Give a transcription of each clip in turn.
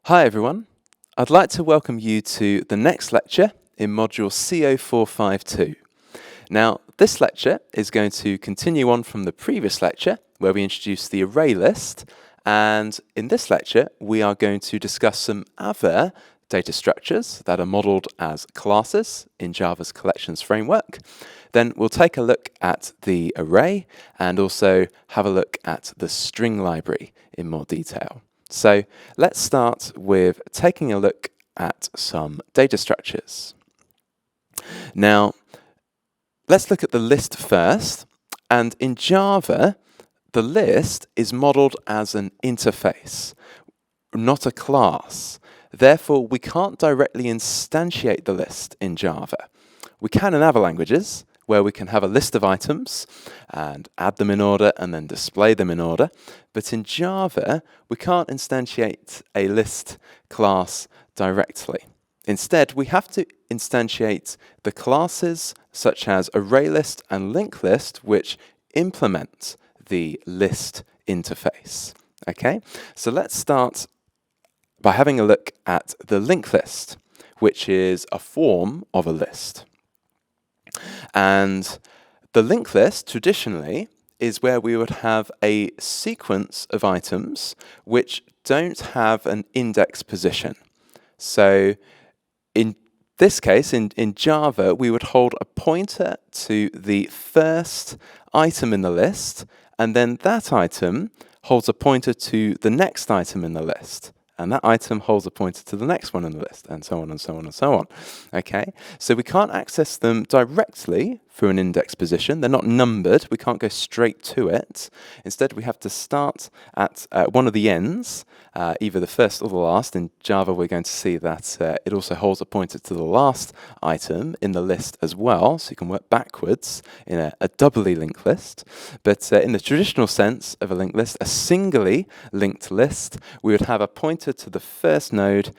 Hi everyone, I'd like to welcome you to the next lecture in module CO452. Now, this lecture is going to continue on from the previous lecture where we introduced the array list, and in this lecture we are going to discuss some other data structures that are modeled as classes in Java's collections framework. Then we'll take a look at the array and also have a look at the string library in more detail. So let's start with taking a look at some data structures. Now, let's look at the list first. And in Java, the list is modeled as an interface, not a class. Therefore, we can't directly instantiate the list in Java. We can in other languages, where we can have a list of items and add them in order and then display them in order. But in Java, we can't instantiate a list class directly. Instead, we have to instantiate the classes such as ArrayList and LinkedList, which implement the list interface. Okay, so let's start by having a look at the LinkedList, which is a form of a list. And the linked list traditionally is where we would have a sequence of items which don't have an index position. So in this case, in Java, we would hold a pointer to the first item in the list, and then that item holds a pointer to the next item in the list. And that item holds a pointer to the next one in the list, and so on and so on and so on. Okay, so we can't access them directly through an index position. They're not numbered. We can't go straight to it. Instead, we have to start at one of the ends, either the first or the last. In Java, we're going to see that it also holds a pointer to the last item in the list as well, so you can work backwards in a doubly linked list. But in the traditional sense of a linked list, a singly linked list, we would have a pointer to the first node,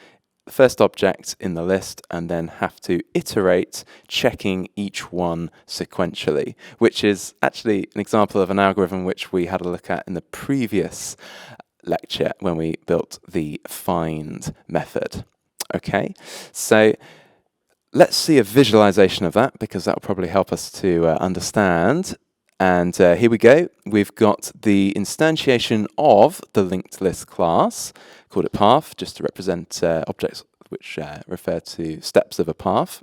the first object in the list, and then have to iterate, checking each one sequentially, which is actually an example of an algorithm which we had a look at in the previous lecture when we built the find method. Okay, so let's see a visualization of that, because that will probably help us to understand. And here we go. We've got the instantiation of the linked list class, called it path, just to represent objects which refer to steps of a path.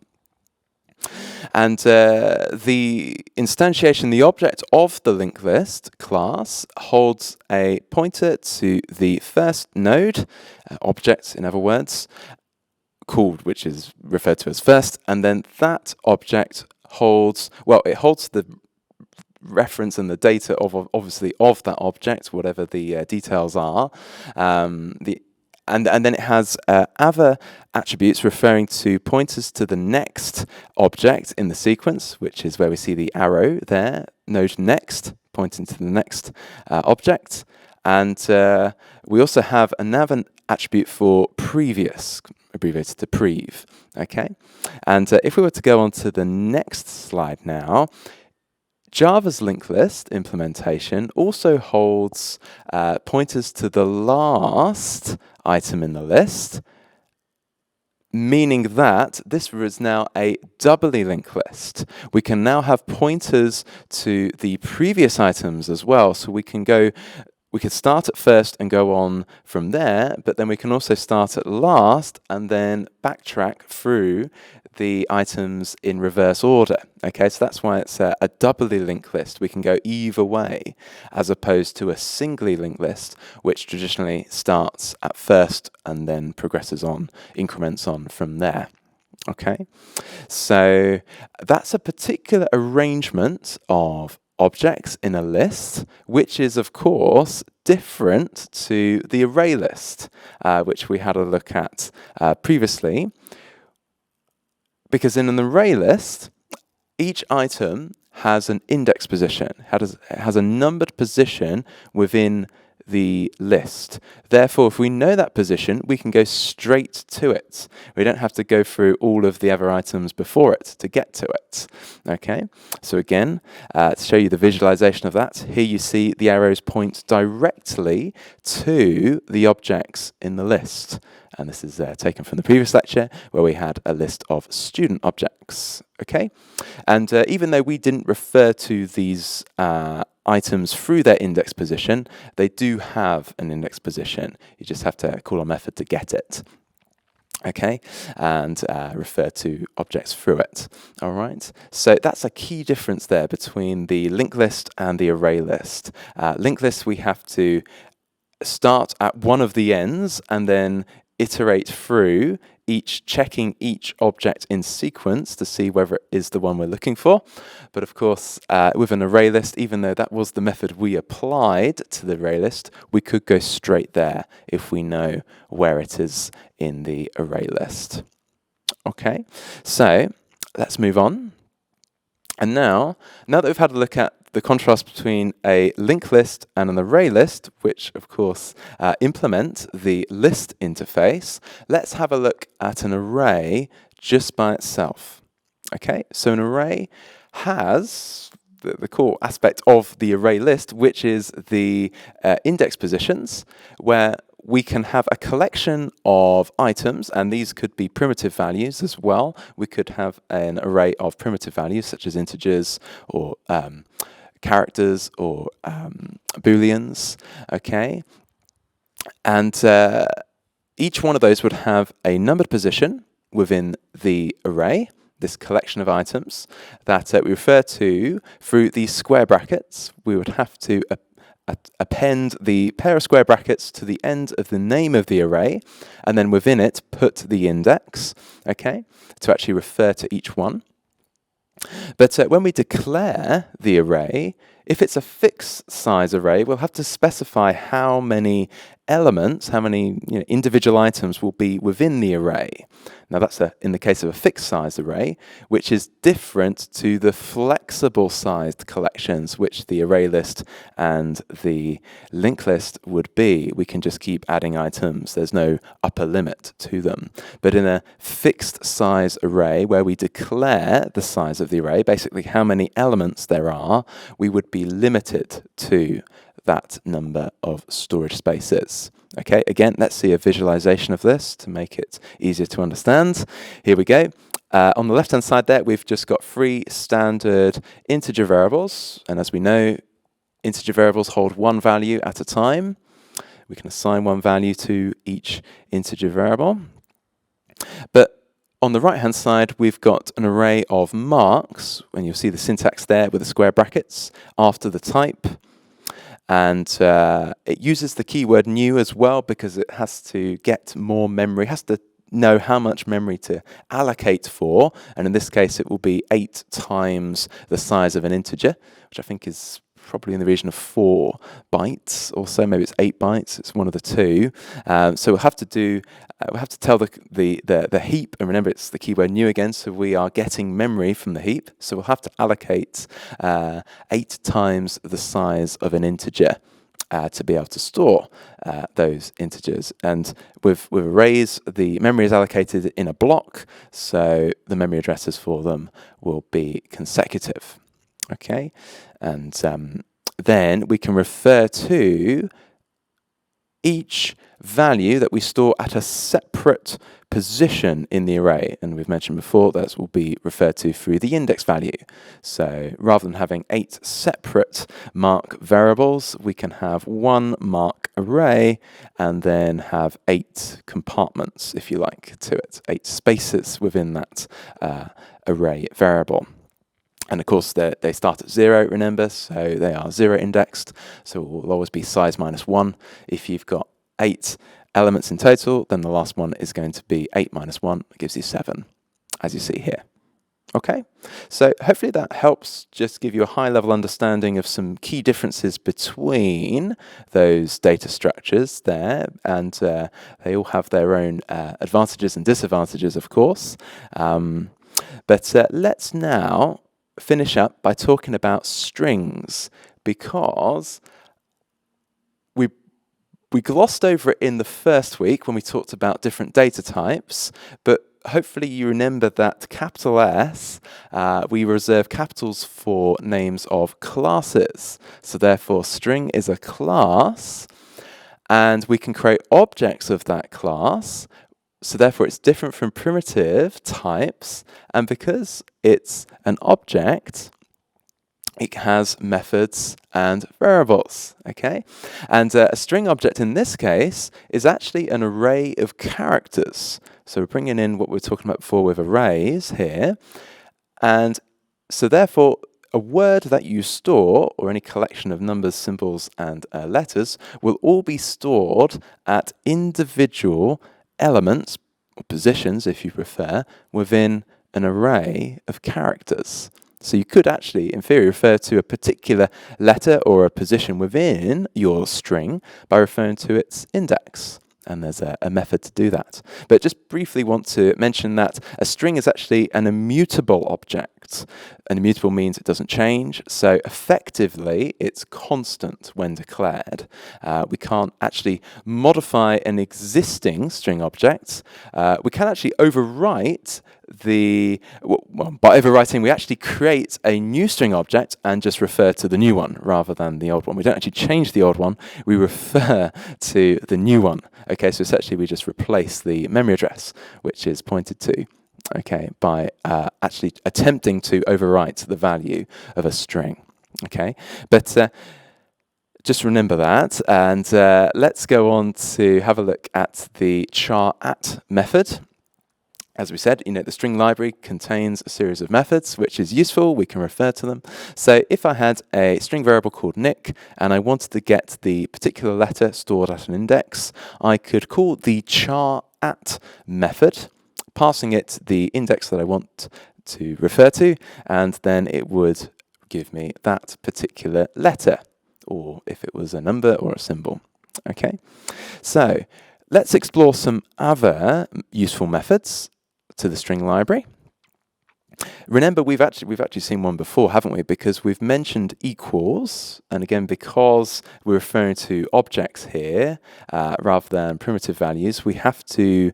And the instantiation, the object of the linked list class, holds a pointer to the first node, object in other words, called, which is referred to as first, and then that object holds, well, it holds the reference and the data of obviously of that object, whatever the details are. And then it has other attributes referring to pointers to the next object in the sequence, which is where we see the arrow there, node next, pointing to the next object. And we also have another attribute for previous, abbreviated to prev. Okay, and if we were to go on to the next slide now, Java's linked list implementation also holds pointers to the last item in the list, meaning that this is now a doubly linked list. We can now have pointers to the previous items as well, so we can start at first and go on from there, but then we can also start at last and then backtrack through the items in reverse order. Okay, so that's why it's a doubly linked list. We can go either way, as opposed to a singly linked list, which traditionally starts at first and then progresses on, increments on from there. Okay, so that's a particular arrangement of objects in a list, which is of course different to the array list, which we had a look at previously. Because in an array list, each item has an index position, has a numbered position within the list. Therefore, if we know that position, we can go straight to it. We don't have to go through all of the other items before it to get to it. Okay, so again, to show you the visualization of that, here you see the arrows point directly to the objects in the list. And this is taken from the previous lecture where we had a list of student objects. Okay, and even though we didn't refer to these items through their index position, they do have an index position. You just have to call a method to get it. Okay, and refer to objects through it. All right, so that's a key difference there between the linked list and the array list. Linked list, we have to start at one of the ends and then iterate through checking each object in sequence to see whether it is the one we're looking for. But of course, with an array list, even though that was the method we applied to the array list, we could go straight there if we know where it is in the array list. Okay, so let's move on. And now that we've had a look at the contrast between a linked list and an array list, which of course implement the list interface, let's have a look at an array just by itself. Okay, so an array has the core aspect of the array list, which is the index positions, where we can have a collection of items, and these could be primitive values as well. We could have an array of primitive values, such as integers or characters or booleans, okay? And each one of those would have a numbered position within the array, this collection of items that we refer to through these square brackets. We would have to append the pair of square brackets to the end of the name of the array, and then within it put the index, okay, to actually refer to each one. But when we declare the array, if it's a fixed size array, we'll have to specify how many elements, how many individual items will be within the array. Now that's in the case of a fixed size array, which is different to the flexible sized collections, which the array list and the linked list would be. We can just keep adding items. There's no upper limit to them. But in a fixed size array, where we declare the size of the array, basically how many elements there are, we would be limited to that number of storage spaces. Okay, again, let's see a visualization of this to make it easier to understand. Here we go. On the left-hand side there, we've just got 3 standard integer variables. And as we know, integer variables hold one value at a time. We can assign one value to each integer variable. But on the right-hand side, we've got an array of marks, and you'll see the syntax there with the square brackets after the type. And it uses the keyword new as well because it has to get more memory, has to know how much memory to allocate for. And in this case, it will be 8 times the size of an integer, which I think is probably in the region of 4 bytes or so. Maybe it's 8 bytes. It's one of the two. So we'll have to tell the heap, and remember it's the keyword new again. So we are getting memory from the heap. So we'll have to allocate 8 times the size of an integer to be able to store those integers. And with arrays, the memory is allocated in a block. So the memory addresses for them will be consecutive. Okay, and then we can refer to each value that we store at a separate position in the array. And we've mentioned before that will be referred to through the index value. So rather than having 8 separate mark variables, we can have one mark array and then have 8 compartments, if you like, to it, 8 spaces within that array variable. And of course, they start at 0, remember, so they are 0 indexed. So it will always be size minus 1. If you've got 8 elements in total, then the last one is going to be 8 minus 1. It gives you 7, as you see here. Okay, so hopefully that helps just give you a high-level understanding of some key differences between those data structures there, and they all have their own advantages and disadvantages, of course. But let's now finish up by talking about strings, because we glossed over it in the first week when we talked about different data types, but hopefully you remember that capital S, we reserve capitals for names of classes. So therefore, string is a class, and we can create objects of that class So therefore, it's different from primitive types, and because it's an object, it has methods and variables, okay? And a string object in this case is actually an array of characters. So we're bringing in what we were talking about before with arrays here. And so therefore, a word that you store, or any collection of numbers, symbols, and letters, will all be stored at individual elements, or positions if you prefer, within an array of characters. So you could actually, in theory, refer to a particular letter or a position within your string by referring to its index. And there's a method to do that. But just briefly want to mention that a string is actually an immutable object. An immutable means it doesn't change, so effectively it's constant when declared. We can't actually modify an existing string object. We can actually overwrite by overwriting, we actually create a new string object and just refer to the new one rather than the old one. We don't actually change the old one, we refer to the new one. Okay, so essentially we just replace the memory address, which is pointed to, okay, by actually attempting to overwrite the value of a string. Okay, but just remember that, and let's go on to have a look at the charAt method. As we said, the string library contains a series of methods, which is useful. We can refer to them. So if I had a string variable called Nick, and I wanted to get the particular letter stored at an index, I could call the charAt method, passing it the index that I want to refer to, and then it would give me that particular letter, or if it was a number or a symbol. Okay, so let's explore some other useful methods to the string library. Remember, we've actually seen one before, haven't we? Because we've mentioned equals, and again, because we're referring to objects here rather than primitive values, we have to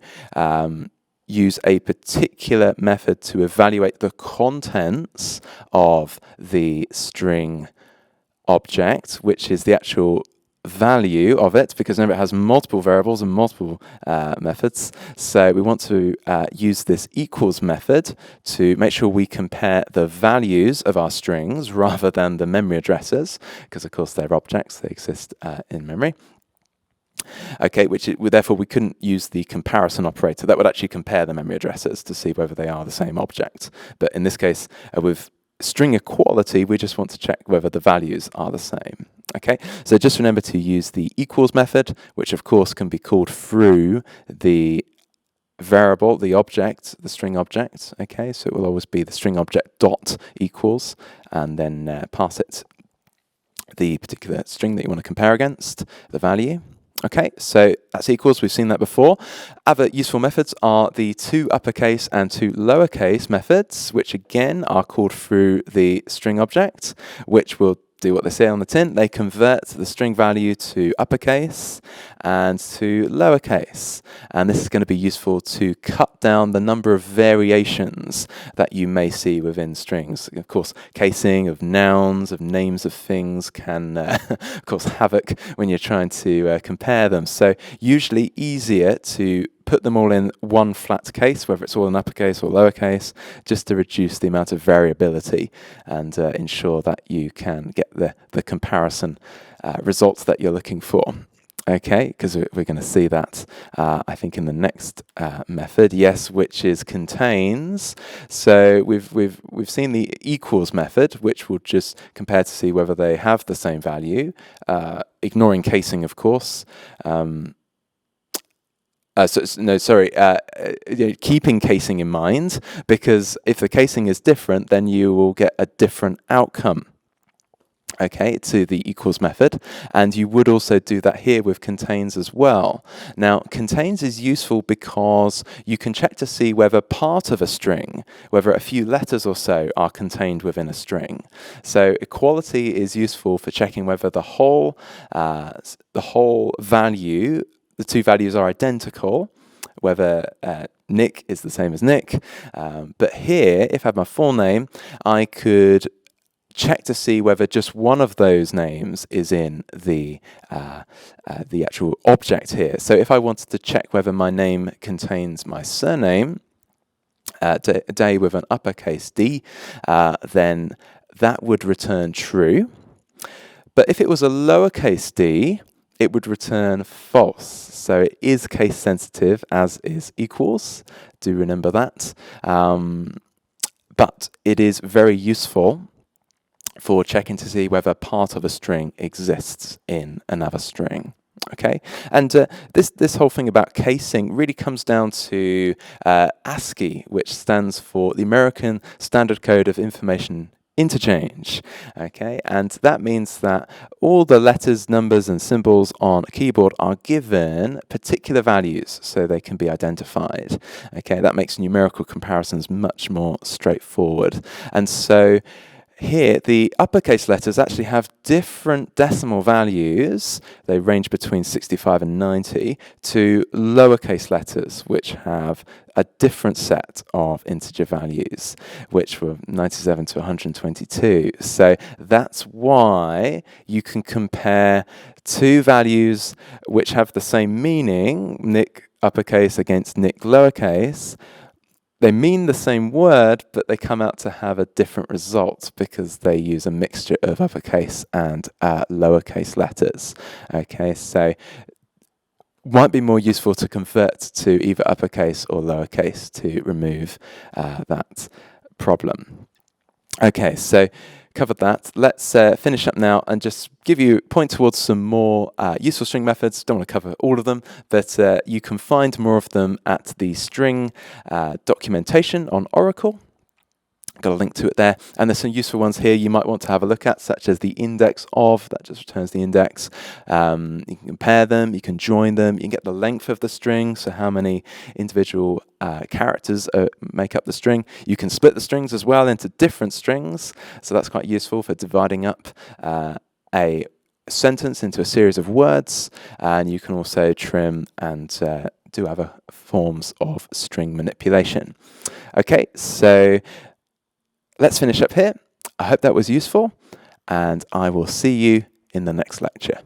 use a particular method to evaluate the contents of the string object, which is the actual value of it, because remember it has multiple variables and multiple methods. So we want to use this equals method to make sure we compare the values of our strings rather than the memory addresses, because of course they're objects, they exist in memory. Okay, therefore we couldn't use the comparison operator. That would actually compare the memory addresses to see whether they are the same object. But in this case, with string equality, we just want to check whether the values are the same. Okay, so just remember to use the equals method, which of course can be called through the variable, the object, the string object. Okay, so it will always be the string object dot equals, and then pass it the particular string that you want to compare against, the value. Okay, so that's equals, we've seen that before. Other useful methods are the toUpperCase and toLowerCase methods, which again are called through the string object, which will do what they say on the tin. They convert the string value to uppercase and to lowercase. And this is going to be useful to cut down the number of variations that you may see within strings. Of course, casing of nouns, of names of things can cause havoc when you're trying to compare them. So usually easier to put them all in one flat case, whether it's all in uppercase or lowercase, just to reduce the amount of variability and ensure that you can get the comparison results that you're looking for. Okay, because we're going to see that, I think, in the next method. Yes, which is contains. So we've seen the equals method, which will just compare to see whether they have the same value, ignoring casing, of course. Keeping casing in mind, because if the casing is different, then you will get a different outcome, okay, to the equals method. And you would also do that here with contains as well. Now, contains is useful because you can check to see whether part of a string, whether a few letters or so are contained within a string. So equality is useful for checking whether the whole value, the two values are identical, whether Nick is the same as Nick. But here, if I have my full name, I could check to see whether just one of those names is in the actual object here. So if I wanted to check whether my name contains my surname, Day with an uppercase D, then that would return true. But if it was a lowercase d, it would return false. So it is case sensitive, as is equals. Do remember that. But it is very useful for checking to see whether part of a string exists in another string. Okay, and this whole thing about casing really comes down to ASCII, which stands for the American Standard Code of Information Interchange. Okay, and that means that all the letters, numbers, and symbols on a keyboard are given particular values so they can be identified. Okay, that makes numerical comparisons much more straightforward. And so here, the uppercase letters actually have different decimal values. They range between 65 and 90 to lowercase letters, which have a different set of integer values, which were 97 to 122. So that's why you can compare two values which have the same meaning, Nick uppercase against Nick lowercase. They mean the same word, but they come out to have a different result because they use a mixture of uppercase and lowercase letters. Okay, so might be more useful to convert to either uppercase or lowercase to remove that problem. Okay, so covered that. Let's finish up now and just point towards some more useful string methods. Don't want to cover all of them, but you can find more of them at the string documentation on Oracle. Got a link to it there, and there's some useful ones here you might want to have a look at, such as the index of, that just returns the index. You can compare them, you can join them, you can get the length of the string, so how many individual characters make up the string. You can split the strings as well into different strings, so that's quite useful for dividing up a sentence into a series of words, and you can also trim and do other forms of string manipulation. Okay, so let's finish up here. I hope that was useful, and I will see you in the next lecture.